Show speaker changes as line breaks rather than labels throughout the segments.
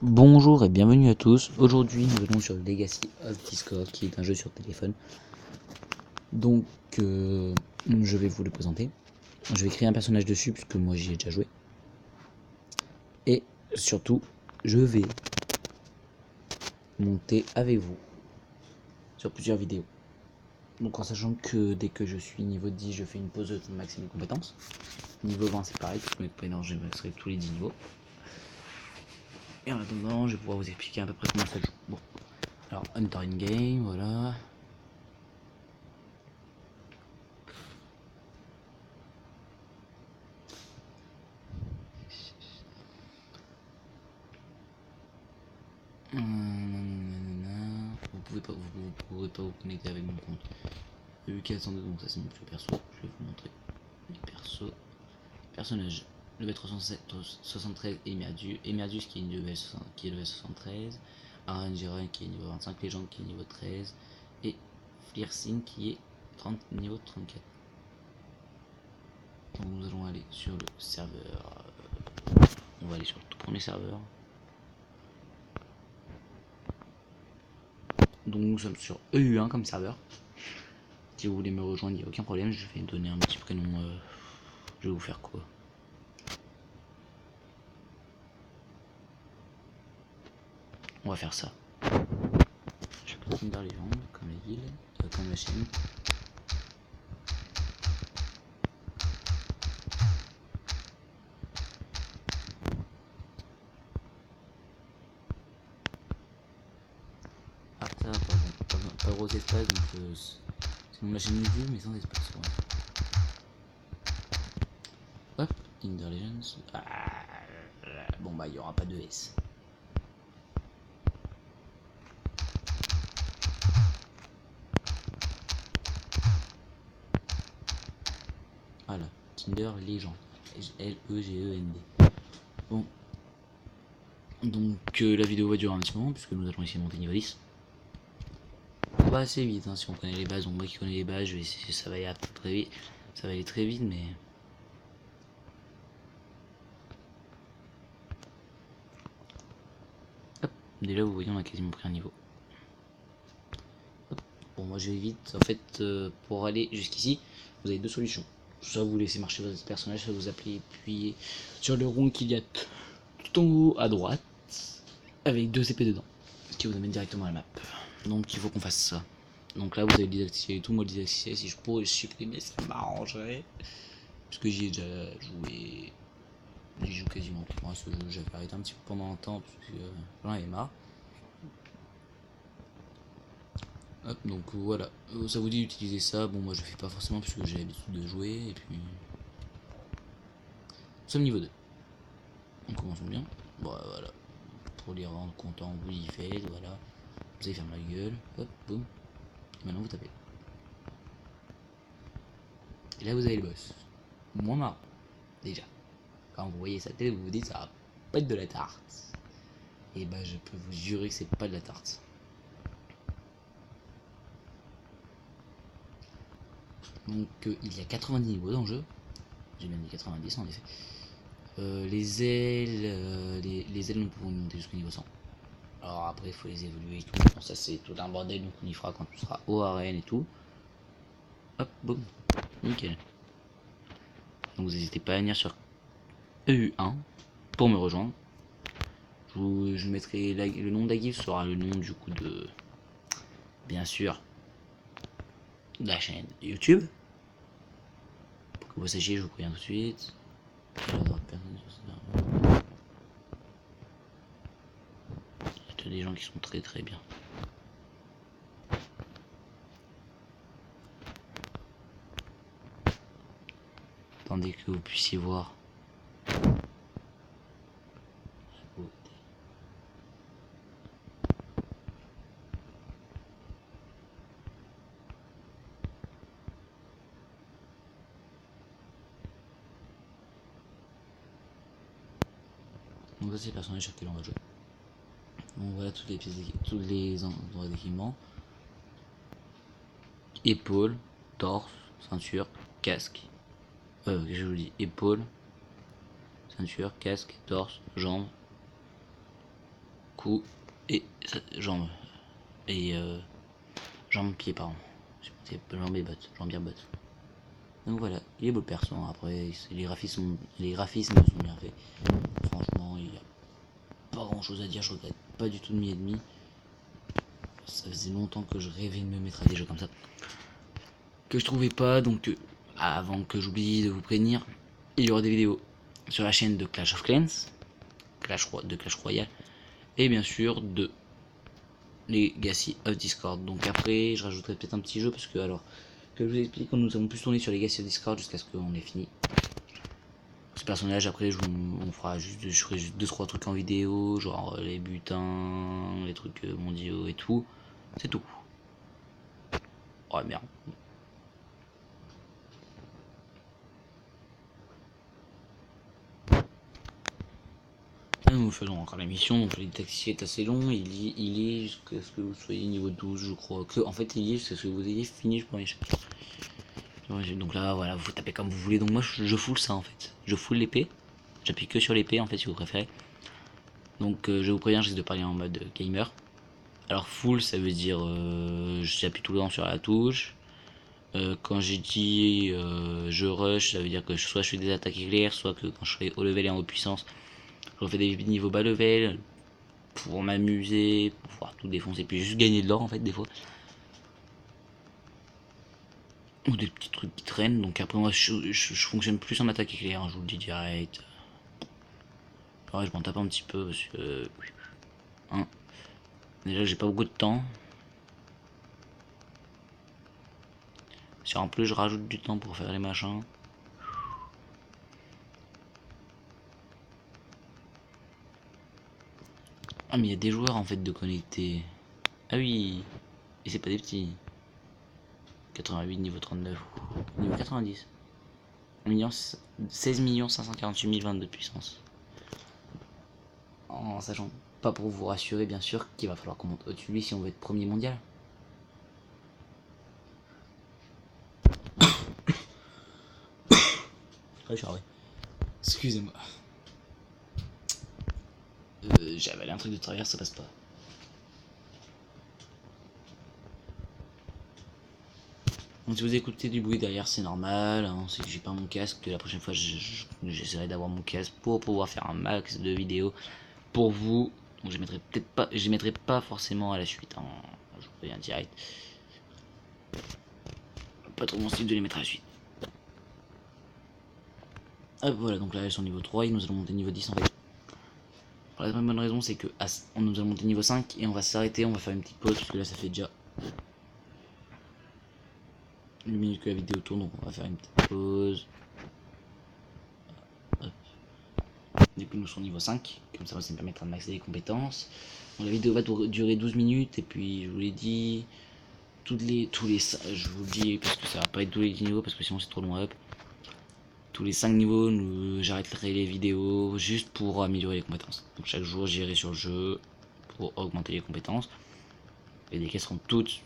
Bonjour et bienvenue à tous. Aujourd'hui, nous allons sur Legacy of Discord, qui est un jeu sur téléphone. Donc, je vais vous le présenter. Je vais créer un personnage dessus, puisque moi j'y ai déjà joué. Et surtout, je vais monter avec vous sur plusieurs vidéos. Donc, en sachant que dès que je suis niveau 10, je fais une pause de maximum compétences. Niveau 20, c'est pareil, toutes mes compétences, je mettrai tous les 10 niveaux. Et en attendant, je vais pouvoir vous expliquer à peu près comment ça joue. Bon, alors, Hunter in Game, voilà. Vous pourrez pas vous connecter avec mon compte. Le K102, donc ça c'est mon plus perso. Je vais vous montrer les persos. Personnages. Level 373 Emerdius qui est level 73. Arangera qui est niveau 25. Légende qui est niveau 13. Et Flearsing qui est niveau 34. Donc nous allons aller sur le serveur. On va aller sur le tout premier serveur. Donc nous sommes sur EU1 comme serveur. Si vous voulez me rejoindre, il n'y a aucun problème. Je vais donner un petit prénom. Je vais vous faire quoi? On va faire ça. Je peux Tinder les gens, comme la guilde, comme la chaîne. Ah ça, pas gros espace, donc c'est mon chaîne YouTube, mais sans espace. Ouais. Hop, Tinder Legends. Bon bah il n'y aura pas de S. Voilà, Tinder Legend. Legend. Bon. Donc la vidéo va durer un petit moment, puisque nous allons essayer de monter niveau 10. On va assez vite, hein, si on connaît les bases. Donc moi qui connais les bases, je vais essayer, ça va aller très vite. Ça va aller très vite, mais... Hop, déjà vous voyez on a quasiment pris un niveau. Hop. Bon moi je vais vite. En fait pour aller jusqu'ici, vous avez deux solutions. Soit vous laissez marcher votre personnage, soit vous appuyez sur le rond qu'il y a tout en haut à droite, avec deux épées dedans, ce qui vous amène directement à la map. Donc il faut qu'on fasse ça. Donc là vous avez désactivé tout, moi désactiver, si je pourrais supprimer ça m'arrangerait. Parce que j'y ai déjà joué. J'y joue quasiment tout. Moi ce jeu j'avais arrêté un petit peu pendant un temps parce que j'en avais marre. Hop, donc voilà, ça vous dit d'utiliser ça. Bon moi je fais pas forcément puisque j'ai l'habitude de jouer. Et puis nous sommes niveau 2. On commence bien. Bon voilà. Pour les rendre contents, vous y faites, voilà. Vous allez fermer la gueule, hop, boum. Et maintenant vous tapez. Et là vous avez le boss. Moins marrant, déjà. Quand vous voyez sa tête, vous vous dites ça va pas être de la tarte. Et bah je peux vous jurer que c'est pas de la tarte. Donc il y a 90 niveaux dans le jeu. J'ai bien dit 90 en effet. Les ailes nous pouvons monter jusqu'au niveau 100. Alors après il faut les évoluer et tout. Bon, ça c'est tout un bordel, donc on y fera quand on sera au arène et tout. Hop, boum, nickel. Donc vous n'hésitez pas à venir sur EU1 pour me rejoindre. Je mettrai le nom de la guilde sera le nom du coup de, bien sûr, de la chaîne YouTube. Pour que vous sachiez, je vous préviens tout de suite. Il y a des gens qui sont très très bien. Attendez que vous puissiez voir. Donc ça c'est le personnage sur lequel on va jouer. Donc voilà toutes les pièces, tous les endroits d'équipement. Épaules, torse, ceinture, casque. Je vous dis épaules, ceinture, casque, torse, jambes. cou et jambes. Et jambes, pieds, pardon. C'est jambes et bottes, jambes et bottes. Donc voilà, il est beau le perso. Après, les graphismes sont bien faits. Franchement, il n'y a pas grand chose à dire. Je regrette pas du tout de mi et demi. Ça faisait longtemps que je rêvais de me mettre à des jeux comme ça, que je trouvais pas. Donc avant que j'oublie de vous prévenir, il y aura des vidéos sur la chaîne de Clash of Clans, Clash Royale, et bien sûr de Legacy of Discord. Donc après, je rajouterai peut-être un petit jeu parce que alors que je vous explique, nous avons plus tourné sur Legacy of Discord jusqu'à ce qu'on ait fini ce personnage. Après, on fera juste, je ferai juste 2-3 trucs en vidéo, genre les butins, les trucs mondiaux et tout. C'est tout. Oh merde. Nous faisons encore la mission, donc le taxi est assez long, il est jusqu'à ce que vous soyez niveau 12, je crois. En fait, il est jusqu'à ce que vous ayez fini le premier chapitre. Donc là, voilà, vous tapez comme vous voulez. Donc moi, je full ça en fait. Je full l'épée. J'appuie que sur l'épée en fait, si vous préférez. Donc je vous préviens, je risque de parler en mode gamer. Alors full, ça veut dire j'appuie tout le temps sur la touche. Quand j'ai dit je rush, ça veut dire que soit je fais des attaques éclairs, soit que quand je fais haut level et en haute puissance, je refais des niveaux bas level pour m'amuser, pour pouvoir tout défoncer, puis juste gagner de l'or en fait des fois. Ou des petits trucs qui traînent. Donc après moi je fonctionne plus en attaque éclair, hein, je vous le dis direct. Ouais, je m'en tape un petit peu parce que hein, déjà j'ai pas beaucoup de temps. Si en plus je rajoute du temps pour faire les machins. Ah mais il y a des joueurs en fait de connectés. Ah oui. Et c'est pas des petits. 88 niveau 39. Niveau 90. 16 548 020 de puissance. En sachant pas, pour vous rassurer bien sûr, qu'il va falloir qu'on monte au-dessus de lui si on veut être premier mondial. Excusez-moi. J'ai avalé un truc de travers, ça passe pas. Donc si vous écoutez du bruit derrière, c'est normal, hein, c'est que j'ai pas mon casque. La prochaine fois, j'essaierai d'avoir mon casque pour pouvoir faire un max de vidéos pour vous. Donc je mettrai peut-être pas, je mettrai pas forcément à la suite, hein, je vous préviens direct. Pas trop mon style de les mettre à la suite. Hop, voilà, donc là elles sont niveau 3 et nous allons monter niveau 10 en fait. La très bonne raison, c'est que nous allons monter niveau 5 et on va s'arrêter, on va faire une petite pause parce que là ça fait déjà une minute que la vidéo tourne, donc on va faire une petite pause. Hop. Du coup nous sommes niveau 5, comme ça me permettra de maxer les compétences. Donc, la vidéo va durer 12 minutes et puis je vous l'ai dit, je vous le dis parce que ça va pas être tous les niveaux parce que sinon c'est trop long. Hop. Tous les 5 niveaux, j'arrêterai les vidéos juste pour améliorer les compétences. Donc chaque jour j'irai sur le jeu pour augmenter les compétences. Et dès qu'elles seront toutes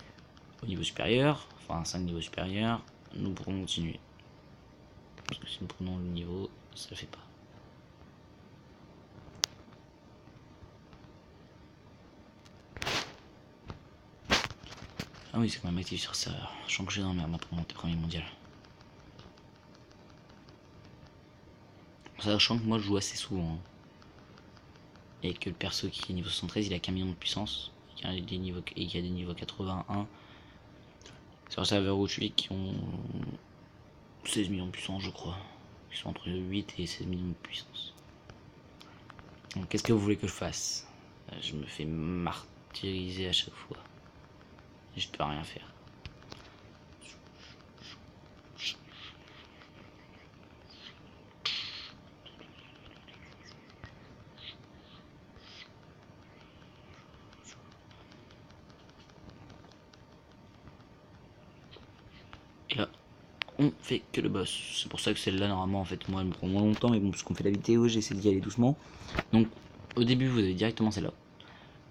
au niveau supérieur, enfin 5 niveaux supérieurs, nous pourrons continuer. Parce que si nous prenons le niveau, ça le fait pas. Ah oui, c'est quand même actif sur ça. Je sens que j'ai dans la merde pour monter premier mondial. Sachant que moi je joue assez souvent. Hein. Et que le perso qui est niveau 73, il a qu'un million de puissance. Il y a des niveaux 81. Sur le serveur où je suis qui ont 16 millions de puissance, je crois. Ils sont entre 8 et 16 millions de puissance. Donc qu'est-ce que vous voulez que je fasse? Je me fais martyriser à chaque fois. Et je peux rien faire. Et là, on fait que le boss. C'est pour ça que celle-là, normalement, en fait, moi, elle me prend moins longtemps. Mais bon, puisqu'on fait la vidéo, j'ai essayé d'y aller doucement. Donc, au début, vous avez directement celle-là.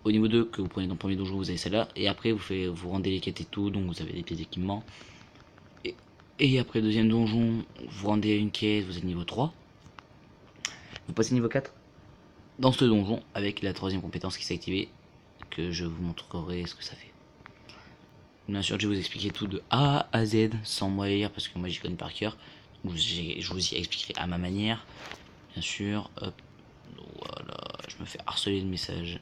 Au niveau 2, que vous prenez dans le premier donjon, vous avez celle-là. Et après, vous rendez les quêtes et tout. Donc, vous avez des pièces d'équipement. Et après le deuxième donjon, vous rendez une quête, vous êtes niveau 3. Vous passez niveau 4. dans ce donjon avec la troisième compétence qui s'est activée, que je vous montrerai ce que ça fait. Bien sûr, je vais vous expliquer tout de A à Z sans moi lire parce que moi j'y connais par cœur. Je vous y expliquerai à ma manière. Bien sûr, hop, voilà, je me fais harceler de messages.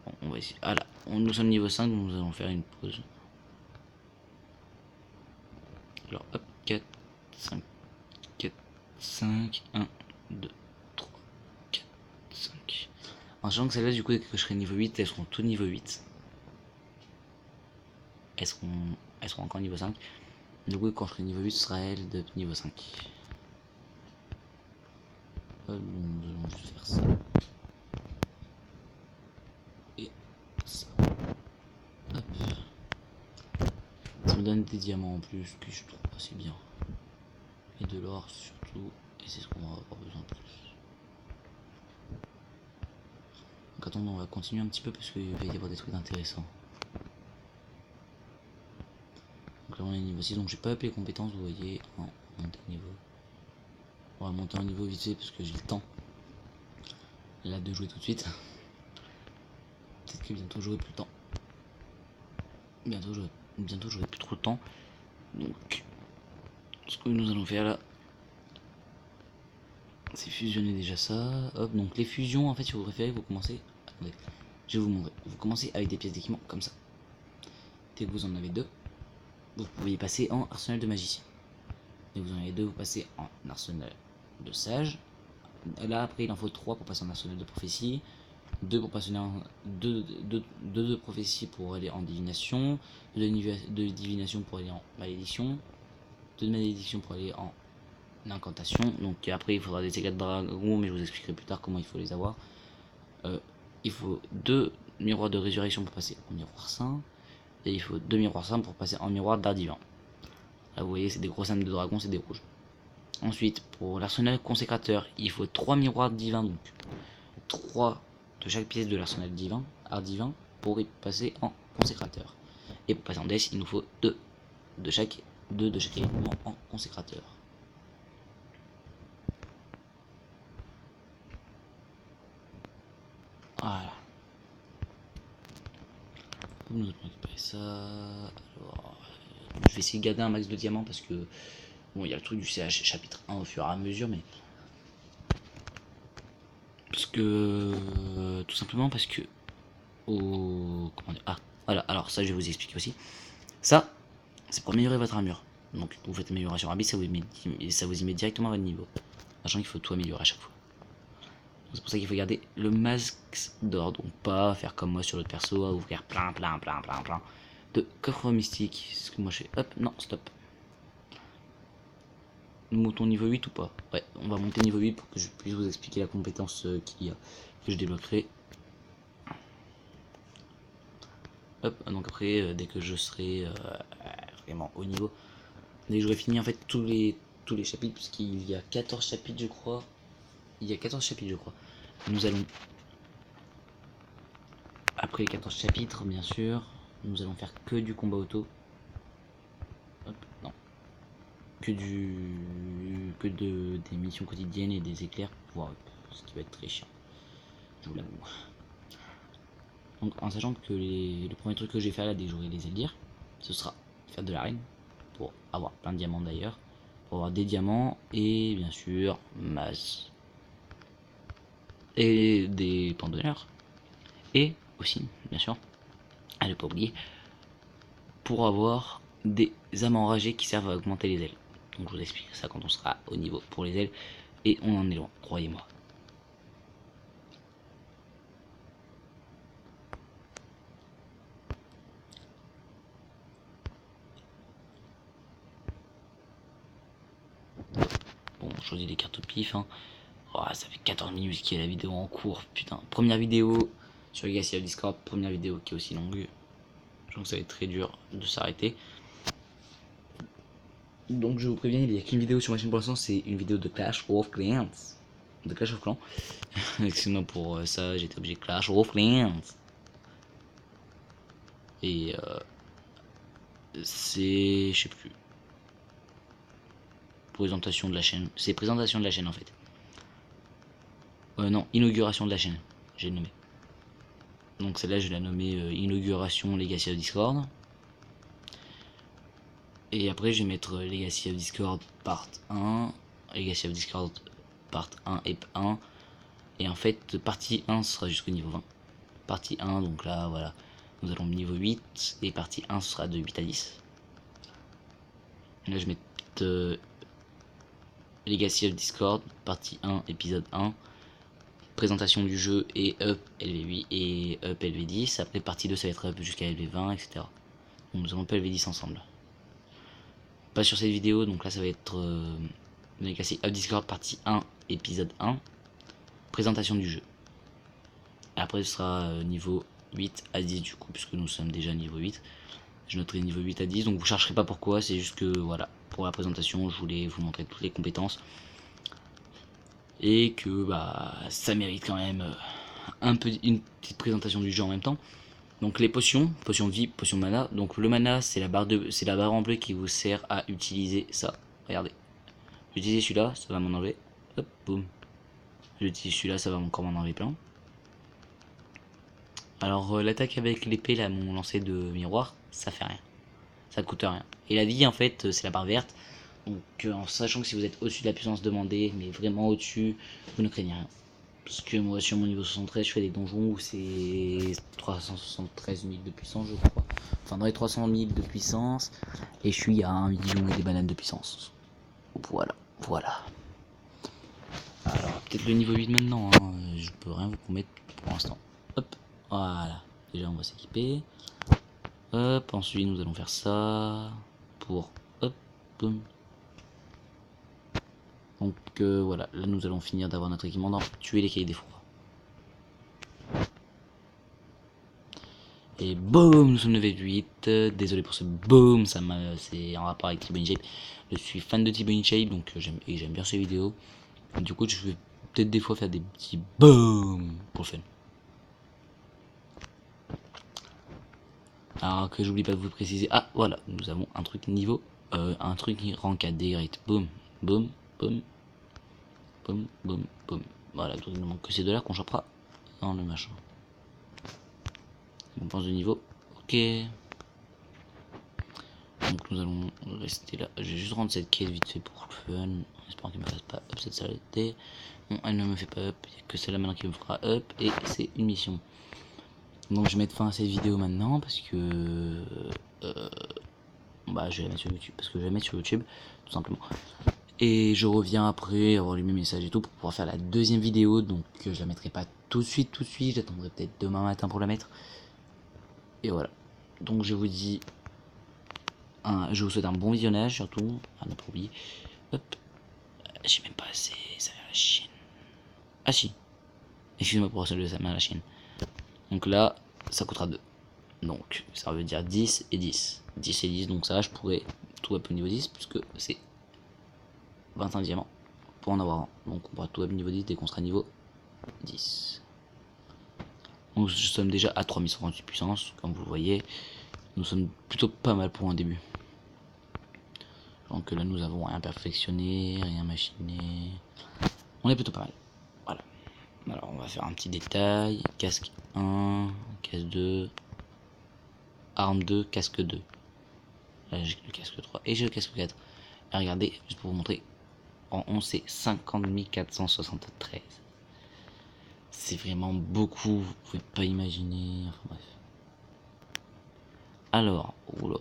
Bon, on va essayer. Ah là, nous sommes niveau 5, donc nous allons faire une pause. Alors hop, 4, 5, 4, 5, 1, 2, 3, 4, 5. En sachant que celle-là, du coup, dès que je serai niveau 8, elles seront tout niveau 8. Elles seront encore niveau 5. Du coup, quand je serai niveau 8, ce sera elle de niveau 5. Hop, nous allons juste faire ça. Et ça. Hop. Ça me donne des diamants en plus, que je trouve assez bien. Et de l'or surtout. Et c'est ce qu'on va avoir besoin de plus. Donc attendons, on va continuer un petit peu parce qu'il va y avoir des trucs intéressants. Donc là on est niveau 6, donc j'ai pas appelé les compétences, vous voyez, en monter niveau. On va monter en niveau vite fait parce que j'ai le temps. Là de jouer tout de suite. Peut-être que bientôt j'aurai plus le temps. Bientôt j'aurai plus trop de temps. Donc ce que nous allons faire là, c'est fusionner déjà ça. Hop, donc les fusions en fait si vous préférez vous commencez. Attendez, je vais vous montrer. Vous commencez avec des pièces d'équipement comme ça. Dès que vous en avez deux, vous pouvez passer en arsenal de magicien. Dès que vous en avez deux, vous passez en arsenal de sage. Là après il en faut 3 pour passer en arsenal de prophétie. 2 pour passer en 2 de prophétie pour aller en divination, 2 de divination pour aller en malédiction, 2 de malédiction pour aller en incantation. Donc après il faudra des éclats de dragon, mais je vous expliquerai plus tard comment il faut les avoir. Il faut 2 miroirs de résurrection pour passer en miroir saint, et il faut 2 miroirs saints pour passer en miroir d'art divin. Là vous voyez c'est des gros âmes de dragon, c'est des rouges. Ensuite pour l'arsenal consécrateur il faut 3 miroirs divins, donc 3 de chaque pièce de l'arsenal divin, art divin, pour y passer en consécrateur. Et pour passer en death, il nous faut 2 de chaque équipement en consécrateur. Voilà. Nous allons récupérer ça. Alors, je vais essayer de garder un max de diamants parce que bon, il y a le truc du CH chapitre 1 au fur et à mesure, mais parce que tout simplement parce que comment dire, ah voilà, alors ça je vais vous expliquer aussi. Ça c'est pour améliorer votre armure. Donc vous faites amélioration rapide, ça vous y met directement à votre niveau. Sachant qu'il faut tout améliorer à chaque fois. C'est pour ça qu'il faut garder le max d'or. Donc pas faire comme moi sur l'autre perso, à ouvrir plein de coffres mystiques. C'est ce que moi je fais. Hop, non, stop. Nous montons niveau 8 ou pas? Ouais, on va monter niveau 8 pour que je puisse vous expliquer la compétence que je débloquerai. Hop, donc après, dès que je serai vraiment haut niveau, dès que j'aurai fini en fait tous les chapitres, puisqu'il y a 14 chapitres je crois. Il y a 14 chapitres je crois. Nous allons, après les 14 chapitres bien sûr, nous allons faire que du combat auto. Hop, non. Des missions quotidiennes et des éclairs pour pouvoir up, ce qui va être très chiant. Je vous l'avoue. Donc en sachant que le premier truc que j'ai fait là dès que j'aurai les élire, ce sera faire de l'arène pour avoir plein de diamants d'ailleurs, pour avoir des diamants et bien sûr masse et des points d'honneur et aussi bien sûr à ne pas oublier pour avoir des âmes enragées qui servent à augmenter les ailes. Donc je vous expliquerai ça quand on sera au niveau pour les ailes et on en est loin, croyez-moi. Bon, on choisit les cartes au pif. Hein. Oh, ça fait 14 minutes qu'il y a la vidéo en cours. Putain, première vidéo sur Legacy of Discord, première vidéo qui est aussi longue. Je pense que ça va être très dur de s'arrêter. Donc je vous préviens, il n'y a qu'une vidéo sur ma chaîne pour l'instant, c'est une vidéo de Clash of Clans. De Clash of Clans. Excusez-moi pour ça, j'étais obligé de Clash of Clans. Et c'est, je sais plus. Présentation de la chaîne. C'est présentation de la chaîne en fait. Non, inauguration de la chaîne, j'ai nommé. Donc celle-là, je vais la nommer inauguration Legacy of Discord. Et après, je vais mettre Legacy of Discord part 1, Legacy of Discord part 1 et 1. Et en fait, partie 1 sera jusqu'au niveau 20. Partie 1, donc là, voilà, nous allons au niveau 8. Et partie 1 sera de 8 à 10. Et là, je vais mettre Legacy of Discord, partie 1, épisode 1. Présentation du jeu et up LV8 et up LV10. Après, partie 2, ça va être up jusqu'à LV20, etc. Donc, nous allons up LV10 ensemble. Pas sur cette vidéo, donc là, ça va être Legacy of Discord, partie 1, épisode 1. Présentation du jeu. Après ce sera niveau 8 à 10 du coup, puisque nous sommes déjà niveau 8. Je noterai niveau 8 à 10, donc vous chercherez pas pourquoi, c'est juste que voilà, pour la présentation, je voulais vous montrer toutes les compétences. Et que bah ça mérite quand même une petite présentation du jeu en même temps. Donc les potions, potion de vie, potion de mana. Donc le mana, c'est la barre en bleu qui vous sert à utiliser ça. Regardez. J'utilise celui-là, ça va m'en enlever. Hop, boum. J'utilise celui-là, ça va encore m'en enlever plein. Alors l'attaque avec l'épée, là, mon lancer de miroir, ça fait rien. Ça coûte rien. Et la vie, en fait, c'est la barre verte. Donc en sachant que si vous êtes au-dessus de la puissance demandée, mais vraiment au-dessus, vous ne craignez rien. Parce que moi, sur mon niveau 73, je fais des donjons où c'est 373 000 de puissance, je crois. Enfin, dans les 300 000 de puissance. Et je suis à 1 million et des bananes de puissance. Voilà, voilà. Alors, peut-être le niveau 8 maintenant, hein. Je peux rien vous promettre pour l'instant. Hop, voilà. Déjà, on va s'équiper. Hop, ensuite, nous allons faire ça. Pour, hop, boum. Donc, voilà. Là, nous allons finir d'avoir notre équipement dans tuer les cahiers des froids. Et boum, nous sommes level 8. Désolé pour ce boom, c'est en rapport avec T-Bone Shape. Je suis fan de T-Bone Shape, donc j'aime bien ses vidéos. Et du coup, je vais peut-être des fois faire des petits boom pour le fun. Alors que j'oublie pas de vous préciser. Ah, voilà, nous avons un truc niveau, un truc rang 4 direct. Boum, boum, boum, boum, boum, boum. Voilà, donc il ne manque que ces deux-là qu'on chopera dans le machin. On pense de niveau. Ok. Donc nous allons rester là. Je vais juste rendre cette quête vite fait pour le fun. J'espère qu'elle me fasse pas up cette saleté. Non, elle ne me fait pas up. Il n'y a que celle-là maintenant qui me fera up. Et c'est une mission. Donc je vais mettre fin à cette vidéo maintenant parce que bah je vais la mettre sur YouTube. Parce que je vais la mettre sur YouTube tout simplement. Et je reviens après avoir lu mes messages et tout pour pouvoir faire la deuxième vidéo. Donc je la mettrai pas tout de suite. J'attendrai peut-être demain matin pour la mettre. Et voilà. Donc je vous dis, je vous souhaite un bon visionnage surtout. Ah, ne pas oublier. Hop. J'ai même pas assez. Ça va la chienne. Ah si. Excusez-moi pour ça va la chienne. Donc là, ça coûtera 2. Donc ça veut dire 10 et 10. 10 et 10. Donc ça, je pourrais tout up au niveau 10. Puisque c'est 21 diamants pour en avoir un. Donc on pourra tout up niveau 10 dès qu'on sera niveau 10. Donc nous sommes déjà à 3138 puissance. Comme vous le voyez. Nous sommes plutôt pas mal pour un début. Donc là nous avons rien perfectionné, rien machiné. On est plutôt pas mal. Voilà. Alors on va faire un petit détail. Casque 1, casque 2, arme 2, casque 2. Là j'ai le casque 3 et j'ai le casque 4. Et regardez, juste pour vous montrer. En 11 c'est 50 473. C'est vraiment beaucoup, vous pouvez pas imaginer. Enfin bref. Alors, oula.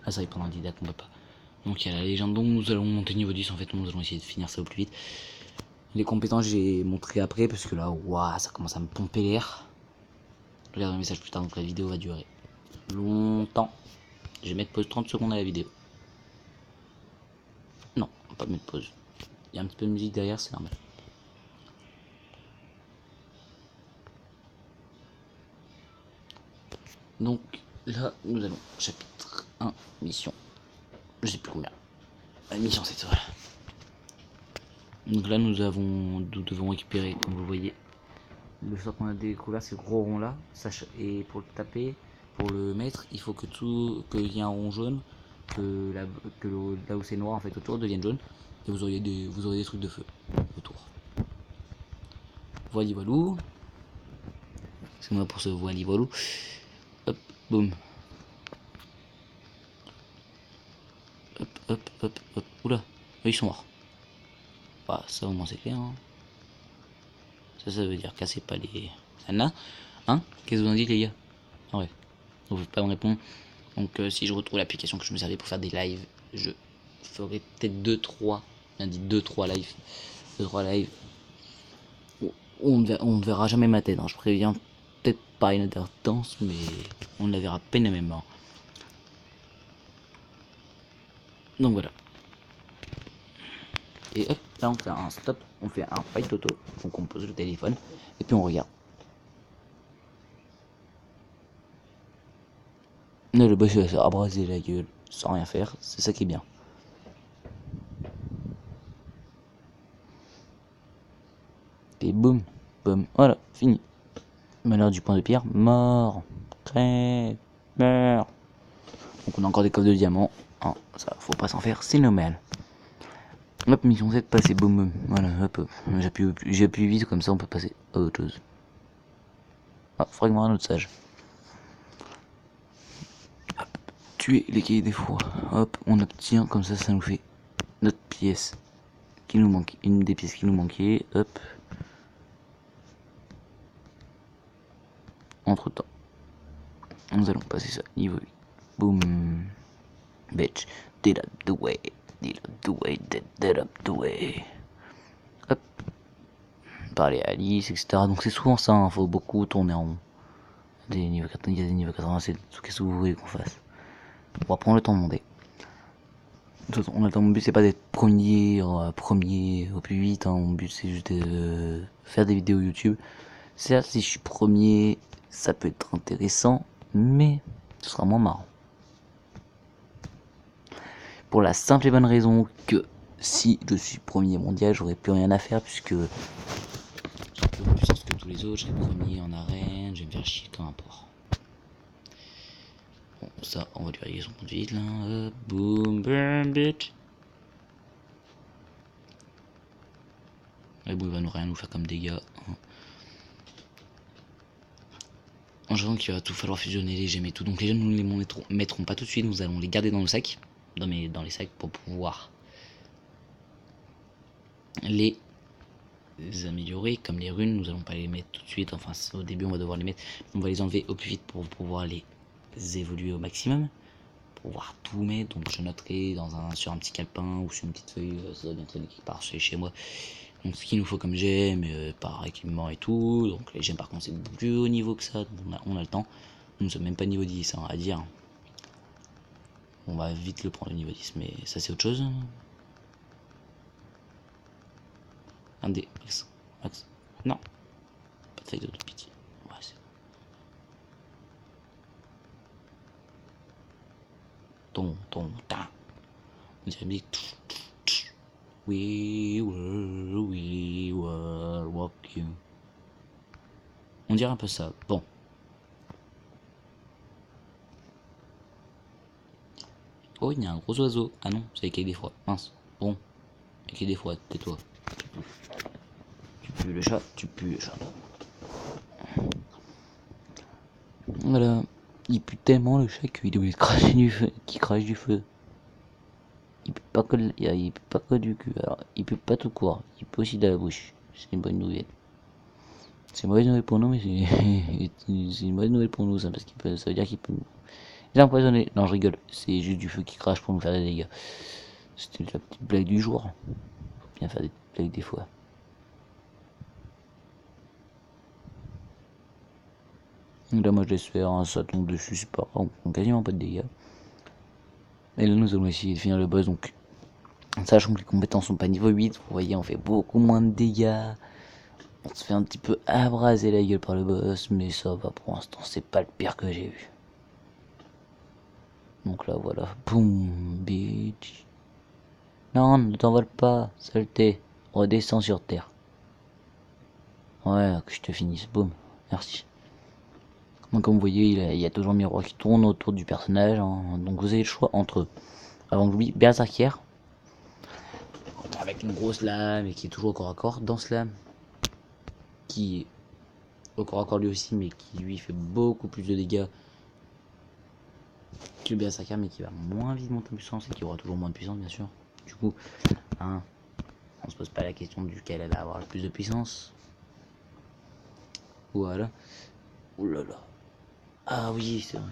Ah ça il prend un didac, on peut pas. Donc il y a la légende, donc nous allons monter niveau 10 en fait, nous allons essayer de finir ça au plus vite. Les compétences j'ai montré après parce que là, waouh, ça commence à me pomper l'air. Je regarde le message plus tard, donc la vidéo va durer longtemps. Je vais mettre pause 30 secondes à la vidéo. Non, on va pas mettre pause. Il y a un petit peu de musique derrière, c'est normal. Donc là, nous allons chapitre 1, mission. Je sais plus combien. La mission 7, voilà. Donc là, nous devons récupérer, comme vous voyez, le sort qu'on a découvert, c'est le gros rond là. Et pour le taper, pour le mettre, il faut qu'il y ait un rond jaune, que là où c'est noir en fait autour devienne jaune, et vous aurez des trucs de feu autour. Voili voilou. Excusez-moi pour ce voili voilou. Hop, boum. Hop, hop, hop, hop. Oula, ils sont morts. Bah, ça au moins c'est clair. Hein. Ça veut dire cassez pas les Anna. Hein? Qu'est-ce que vous en dites les gars? Ah ouais. Vous ne pouvez pas me répondre. Donc si je retrouve l'application que je me servais pour faire des lives, je ferai peut-être 2-3. Bien dit 2-3 lives. 2-3 lives. On ne verra jamais ma tête. Hein. Je préviens peut-être par inadvertance, mais on ne la verra peine même. Hein. Donc voilà. Et hop, là on fait un stop, on fait un fight auto, donc on pose le téléphone et puis on regarde. Là, le boss il va se abraser la gueule sans rien faire, c'est ça qui est bien. Et boum, boum, voilà, fini. Malheur du point de pierre, mort, crève, meurt. Donc on a encore des coffres de diamants, hein, ça faut pas s'en faire, c'est normal. Hop, mission 7, passer, boum boum, voilà, hop, hop. J'appuie vite comme ça on peut passer à autre chose. Ah, fragment à notre sage. Hop, tuer les cahiers des fours, hop, on obtient comme ça nous fait notre pièce qui nous manque, une des pièces qui nous manquait, hop. Entre temps, nous allons passer ça niveau 8. Boum. Bitch. Did up the way. Did up the way. Did up the way. Hop. Parler à Alice, etc. Donc c'est souvent ça, hein, faut beaucoup tourner en rond. Il y a des niveaux 80, c'est qu'est-ce que vous voulez qu'on fasse. On va prendre le temps de monter. On attend, mon but c'est pas d'être premier au plus vite, hein. Mon but c'est juste de faire des vidéos YouTube. Certes, si je suis premier, ça peut être intéressant, mais ce sera moins marrant. Pour la simple et bonne raison que si je suis premier mondial, j'aurais plus rien à faire puisque j'ai plus puissance que tous les autres, je serai premier en arène, je vais me faire chier comme un porc. Bon, ça, on va lui régler son point de vide là. Boom, burn, bitch. Et bon, il va nous rien nous faire comme dégâts. En jouant qu'il va tout falloir fusionner les gemmes et tout. Donc les gemmes, nous ne les mettrons pas tout de suite, nous allons les garder dans le sac. Dans les sacs pour pouvoir les améliorer. Comme les runes, nous allons pas les mettre tout de suite. Enfin, au début, on va devoir les mettre. On va les enlever au plus vite pour pouvoir les évoluer au maximum. Pour pouvoir tout mettre. Donc je noterai sur un petit calepin ou sur une petite feuille. Ça doit bien traîner quelque part chez moi. Donc ce qu'il nous faut comme gemmes, par équipement et tout. Donc les gemmes par contre c'est beaucoup plus haut niveau que ça. On a le temps. Nous ne sommes même pas niveau 10 hein, à dire. On va vite le prendre au niveau 10, mais ça c'est autre chose. Un dé, max. Non. Pas de feuille de pitié. Ouais, c'est ta. On dirait bien. We were walking. On dirait un peu ça. Bon. Oh, il y a un gros oiseau. Ah non, c'est avec des fois. Mince. Bon. Avec des fois, tais-toi. Tu pues le chat, tu pues le chat. Voilà. Il pue tellement le chat qu'il doit cracher du feu. Qui crache du feu. Il pue pas que du cul. Alors, il pue pas tout court. Il pue aussi de la bouche. C'est une bonne nouvelle. C'est une mauvaise nouvelle pour nous, mais c'est une mauvaise nouvelle pour nous, ça, parce que ça veut dire qu'il peut. Il est empoisonné. Non, je rigole. C'est juste du feu qui crache pour nous faire des dégâts. C'était la petite blague du jour. Faut bien faire des blagues des fois. Donc là moi je laisse faire, hein, ça tombe dessus, c'est pas grave, on prend quasiment pas de dégâts. Et là nous allons essayer de finir le boss, donc sachant que les compétences sont pas niveau 8, vous voyez on fait beaucoup moins de dégâts. On se fait un petit peu abraser la gueule par le boss, mais ça va pour l'instant, c'est pas le pire que j'ai vu. Donc là voilà, boum, bitch. Non, ne t'envole pas, saleté, redescends sur terre. Ouais, que je te finisse, boum, merci. Donc comme vous voyez, il y a toujours un miroir qui tourne autour du personnage, hein. Donc vous avez le choix entre, avant que j'oublie, Berserker, avec une grosse lame et qui est toujours au corps à corps, dans ce lame, qui est au corps à corps lui aussi, mais qui lui fait beaucoup plus de dégâts que le Berserker, mais qui va moins vite monter en puissance et qui aura toujours moins de puissance bien sûr. Du coup, hein, on se pose pas la question duquel elle va avoir le plus de puissance. Voilà. Ouh là là. Ah oui, c'est vrai.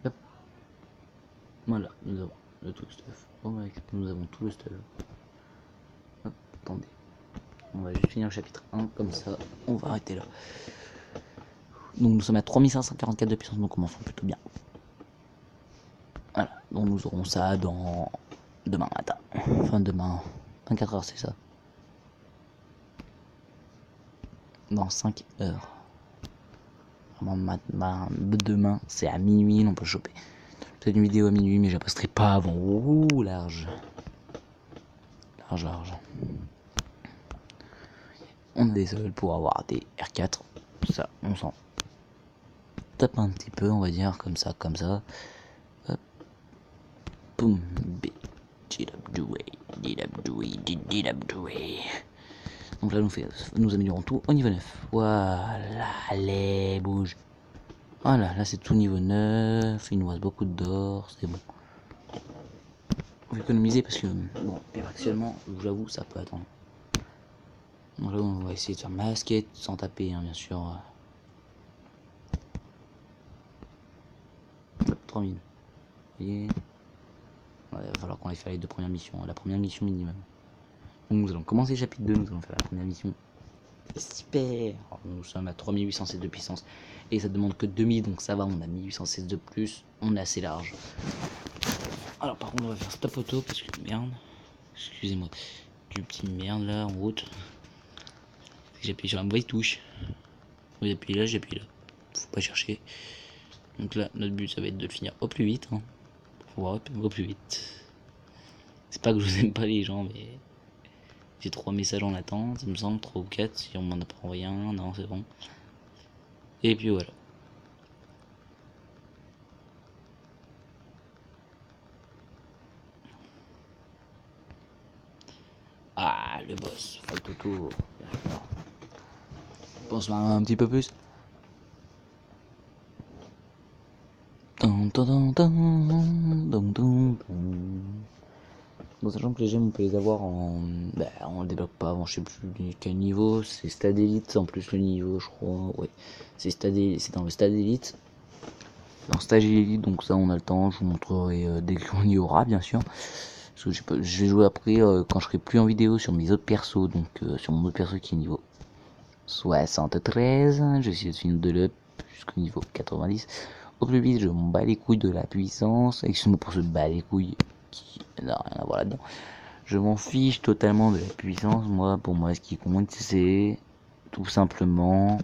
Hop. Voilà, nous avons le truc stuff. Bon, nous avons tout le stuff. Hop, attendez. On va juste finir le chapitre 1, comme ça, on va arrêter là. Donc nous sommes à 3544 de puissance, donc on commençons plutôt bien. Voilà, donc nous aurons ça dans demain matin. Enfin demain, 24 heures c'est ça. Dans 5 heures. Vraiment, demain c'est à minuit, on peut choper. Peut-être une vidéo à minuit, mais je la posterai pas avant. Ouh, large. Large, large. On est désolé pour avoir des R4. Ça, on s'en tape un petit peu, on va dire, comme ça, comme ça. Hop. Boum. Donc là, nous améliorons tout au niveau 9. Voilà, allez, bouge. Voilà, là c'est tout niveau 9. Il nous reste beaucoup d'or, c'est bon. On va économiser parce que, bon, actuellement, j'avoue, ça peut attendre. Donc là, on va essayer de faire masquette sans taper, hein, bien sûr. 3000. Vous voyez, ouais, il va falloir qu'on aille faire les 2 premières missions, la première mission minimum. Donc nous allons commencer le chapitre 2, nous allons faire la première mission. Super. Alors, nous sommes à 3816 de puissance et ça demande que 2000, donc ça va, on a 1816 de plus, on est assez large. Alors par contre on va faire stop auto parce que merde, excusez-moi, du petit merde là en route. J'appuie sur la mauvaise touche. Vous appuyez là, j'appuie là. Faut pas chercher. Donc là notre but ça va être de le finir au plus vite, hein. Faut voir au plus vite. C'est pas que je vous aime pas les gens, mais j'ai 3 messages en attente, il me semble, 3 ou 4 si on m'en a pas envoyé un, non c'est bon. Et puis voilà. Ah, le boss, fight auto. Pense-moi un petit peu plus. Bon, sachant que les gemmes on peut les avoir en... Bah, on le débloque pas avant, je sais plus quel niveau. C'est Stade Elite en plus le niveau, je crois. Ouais, c'est dans le Stade Elite. Dans Stage Elite, donc ça on a le temps, je vous montrerai dès qu'on y aura bien sûr. Parce que je vais jouer après quand je serai plus en vidéo sur mes autres persos, donc sur mon autre perso qui est niveau 73. Je vais essayer de finir de l'up jusqu'au niveau 90. Au plus vite, je m'en bats les couilles de la puissance. Excuse-moi pour ce bas les couilles qui n'a rien à voir là-dedans. Je m'en fiche totalement de la puissance. Moi, pour moi, ce qui compte, c'est tout simplement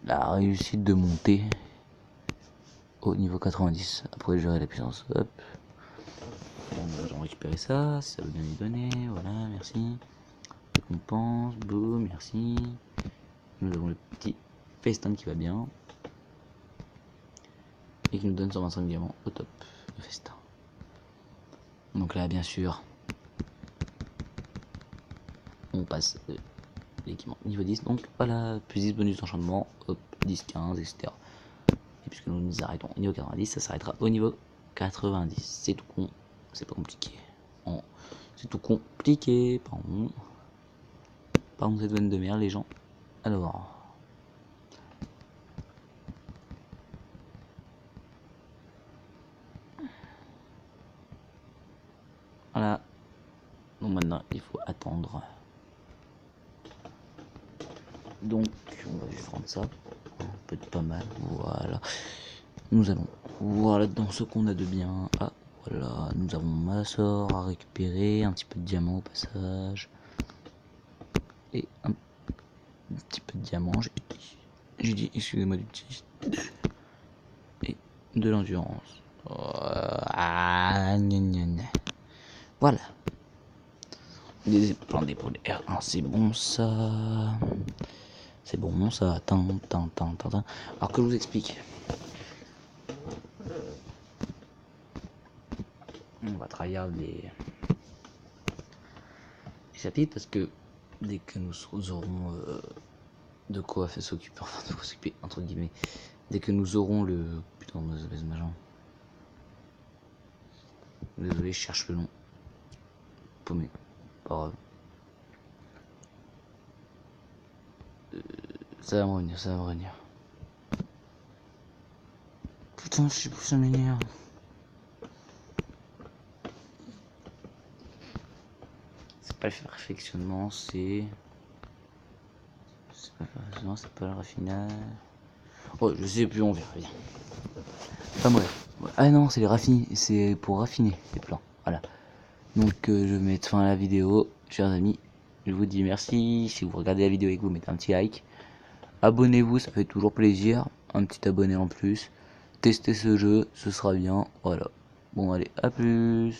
la réussite de monter au niveau 90. Après, je verrai la puissance. Hop. Nous allons récupérer ça. Ça veut bien lui donner. Voilà, merci. Récompense. Boum, merci. Nous avons le petit festin qui va bien. Et qui nous donne 125 diamants au top. Le festin. Donc là, bien sûr, on passe l'équipement niveau 10. Donc voilà, plus 10 bonus d'enchantement. Hop, 10, 15, etc. Et puisque nous nous arrêtons au niveau 90, ça s'arrêtera au niveau 90. C'est tout con. C'est pas compliqué. Oh, c'est tout compliqué. Pardon cette vanne de merde, les gens. Alors. Donc maintenant il faut attendre. Donc on va juste rendre ça un peu de pas mal. Voilà. Nous allons voir là-dedans ce qu'on a de bien. Ah voilà, nous avons ma sort à récupérer, un petit peu de diamant au passage. Et un petit peu de diamant, j'ai dit, excusez-moi du petit. Et de l'endurance. Voilà. Des plans d'épaule R1, c'est bon ça. C'est bon ça. Alors que je vous explique. On va tryhard les chapitres parce que dès que nous aurons de quoi faire s'occuper, enfin de quoi s'occuper entre guillemets, dès que nous aurons le putain de machin. Désolé, je cherche le nom. Paumé. Pas grave. Ça va me revenir, ça va me revenir. Putain, je sais plus, ça m'énerve. C'est pas le perfectionnement, c'est pas le perfectionnement, c'est pas le raffinage. Oh, je sais plus, on verra bien. Enfin bref. Ah non, c'est les raffiner, c'est pour raffiner les plans. Voilà. Donc je vais mettre fin à la vidéo, chers amis. Je vous dis merci. Si vous regardez la vidéo et que vous mettez un petit like, abonnez-vous, ça fait toujours plaisir. Un petit abonné en plus. Testez ce jeu, ce sera bien. Voilà. Bon allez, à plus.